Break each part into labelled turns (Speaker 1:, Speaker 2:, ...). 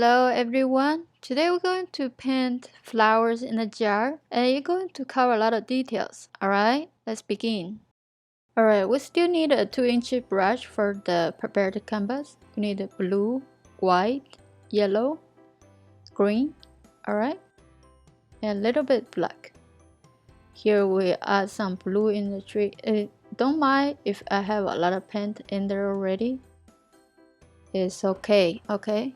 Speaker 1: Hello everyone. Today we're going to paint flowers in a jar and you're going to cover a lot of details. Alright, let's begin. Alright, we still need a 2-inch brush for the prepared canvas. We need blue, white, yellow, green, alright, and a little bit black. Here we add some blue in the tree. Don't mind if I have a lot of paint in there already. It's okay, okay?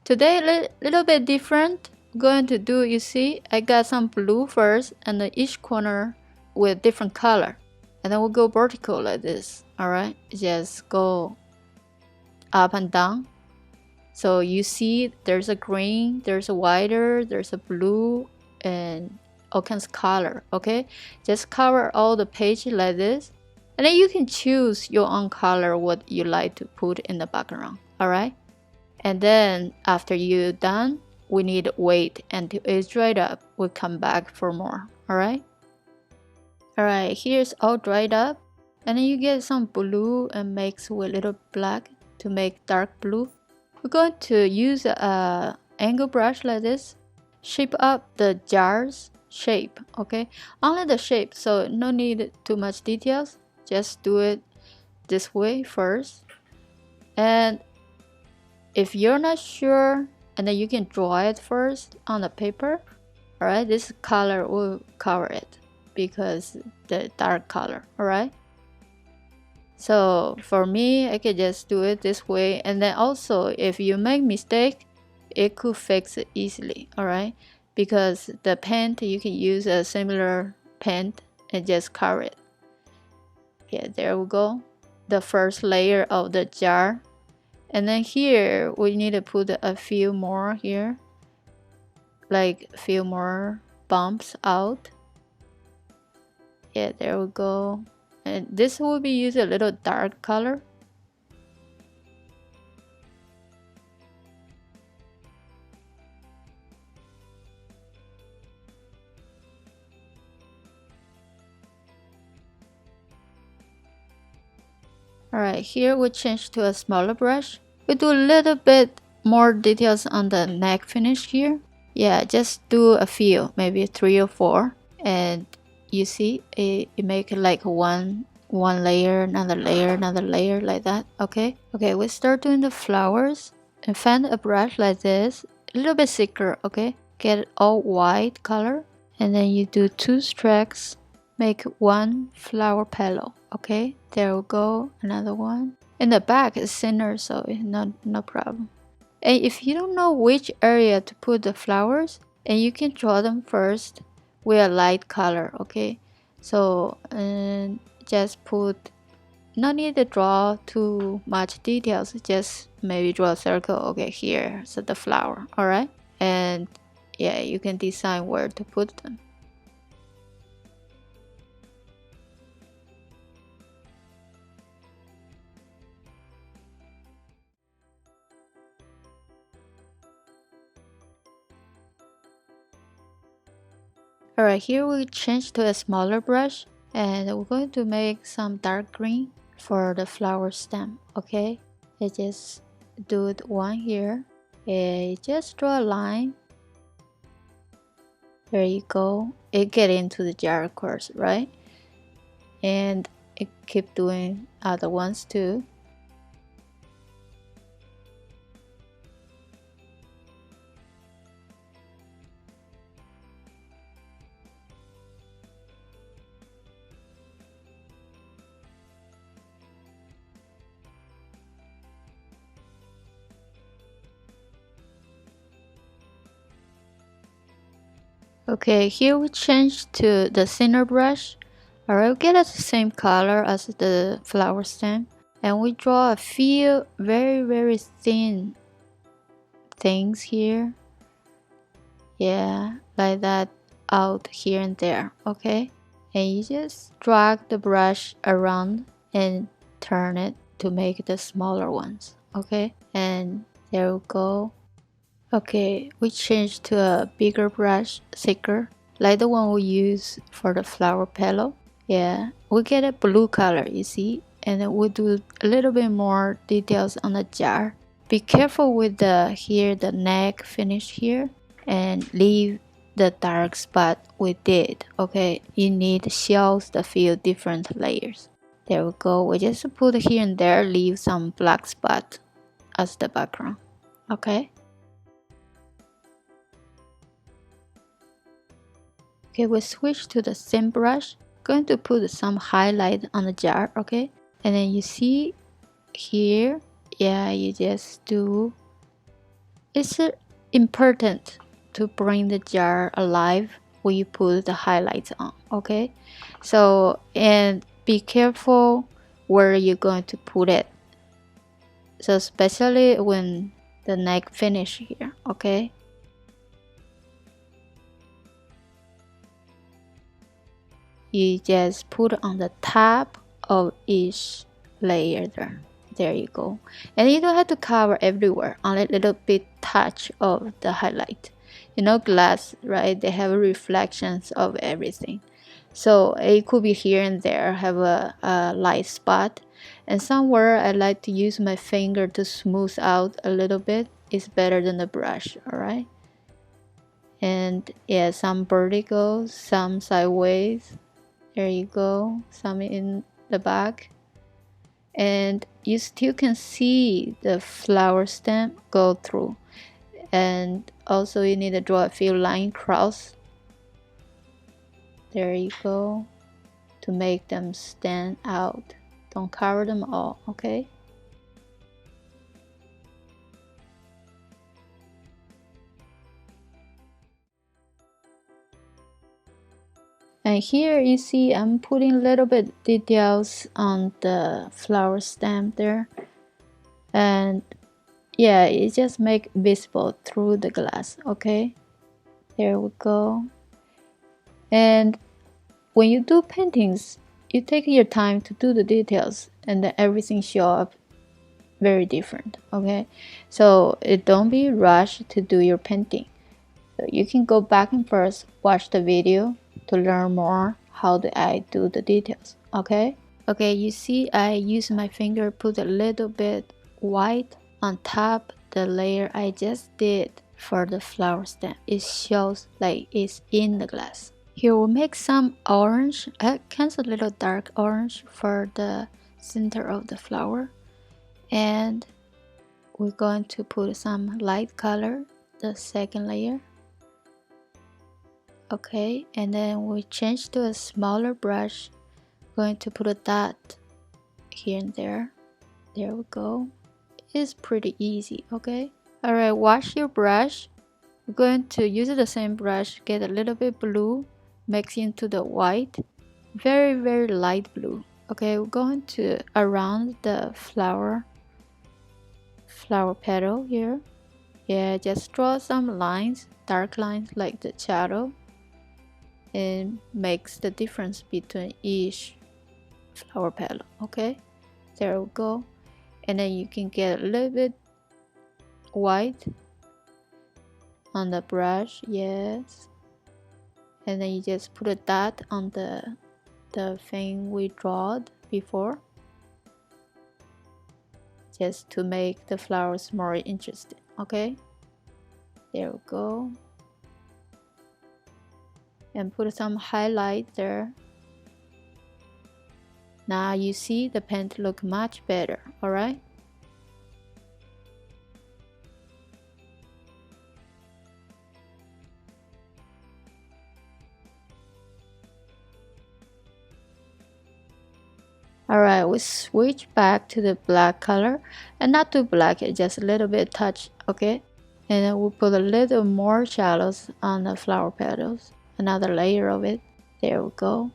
Speaker 1: Today a little bit different. I'm going to do, you see, I got some blue first and then each corner with different color. And then we'll go vertical like this, alright? Just go up and down. So you see there's a green, there's a whiter, there's a blue, and all kinds of color, okay? Just cover all the page like this. And then you can choose your own color, what you like to put in the background, alright? And then after you're done, we need to wait until it's dried up. We'll come back for more, alright? Alright, here's all dried up. And then you get some blue and mix with a little black to make dark blue. We're going to use a angle brush like this. Shape up the jar's shape, okay? Only the shape, so no need too much details. Just do it this way first. And if you're not sure, and then you can draw it first on the paper. Alright, this color will cover it because the dark color, alright? So for me, I can just do it this way. And then also, if you make mistake, it could fix it easily, alright? Because the paint, you can use a similar paint and just cover it. Yeah, there we go. The first layer of the jar. And then here we need to put a few more here, like a few more bumps out. Yeah, there we go. And this will be used a little dark color. Alright, here we change to a smaller brush. We do a little bit more details on the neck finish here. Yeah, just do a few, maybe 3 or 4. And you see, it make like one layer, another layer like that, okay? Okay, we start doing the flowers. And find a brush like this, a little bit thicker, okay? Get all white color. And then you do 2 strokes. Make 1 flower petal, okay? There we go, another one. In the back is thinner, so it's no problem. And if you don't know which area to put the flowers, and you can draw them first with a light color, okay? So just put, no need to draw too much details, just maybe draw a circle, okay, here, so the flower, alright? And yeah, you can decide where to put them. Alright, here we change to a smaller brush and we're going to make some dark green for the flower stem, okay? I just do it one here. I just draw a line. There you go. It get into the jar, of course, right? And I keep doing other ones too. Okay, here we change to the thinner brush. Alright, we get the same color as the flower stem. And we draw a few very thin things here. Yeah, like that out here and there, okay? And you just drag the brush around and turn it to make the smaller ones, okay? And there we go. Okay, we change to a bigger brush, thicker, like the one we use for the flower petal. Yeah, we get a blue color, you see? And then we do a little bit more details on the jar. be careful with the neck finish here, and leave the dark spot we did. Okay, you need shows the few different layers. There we go. We just put here and there, leave some black spot as the background. Okay. Okay, we switch to the same brush. Going to put some highlight on the jar. Okay, and then you see here, yeah, you just do. It's important to bring the jar alive when you put the highlights on. Okay, so and be careful where you're going to put it. So especially when the neck finish here. Okay. You just put on the top of each layer there. There you go. And you don't have to cover everywhere, only a little bit touch of the highlight. You know, glass, right? They have reflections of everything. So it could be here and there, have a light spot. And somewhere I like to use my finger to smooth out a little bit. It's better than the brush, alright? And yeah, some vertical, some sideways. There you go, some in the back. And you still can see the flower stem go through. And also you need to draw a few line cross. There you go, to make them stand out. Don't cover them all, okay? And here you see I'm putting a little bit details on the flower stem there. And yeah, it just make visible through the glass, okay? There we go. And when you do paintings, you take your time to do the details, and then everything show up very different, okay? So don't be rushed to do your painting. So you can go back and first watch the video to learn more how do I do the details, okay? Okay, you see I use my finger, put a little bit white on top the layer I just did for the flower stem. It shows like it's in the glass. Here we'll make some orange, kind of a little dark orange for the center of the flower. And we're going to put some light color, the second layer. Okay, and then we change to a smaller brush. Going to put a dot here and there. There we go. It's pretty easy, okay? Alright, wash your brush. We're going to use the same brush, get a little bit blue, mix into the white. Very, very light blue. Okay, we're going to around the flower petal here. Yeah, just draw some lines, dark lines like the shadow. It makes the difference between each flower petal, okay? There we go. And then you can get a little bit white on the brush, yes. And then you just put a dot on the thing we drawed before, just to make the flowers more interesting, okay? There we go. And put some highlight there. Now you see the paint look much better, alright? Alright, we switch back to the black color, and not too black, just a little bit touch, okay? And then we'll put a little more shadows on the flower petals, another layer of it. There we go.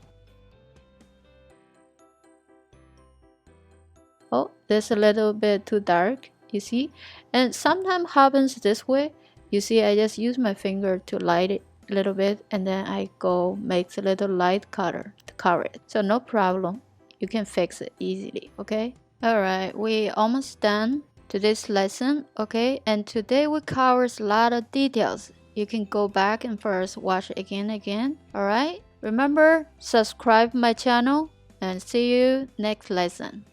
Speaker 1: Oh, this a little bit too dark, you see? And sometimes happens this way. You see, I just use my finger to light it a little bit, and then I go make a little light color to cover it. So no problem. You can fix it easily, okay? Alright, we almost done today's lesson, okay? And today we covers a lot of details. You can go back and first watch it again, alright? Remember, subscribe my channel and see you next lesson.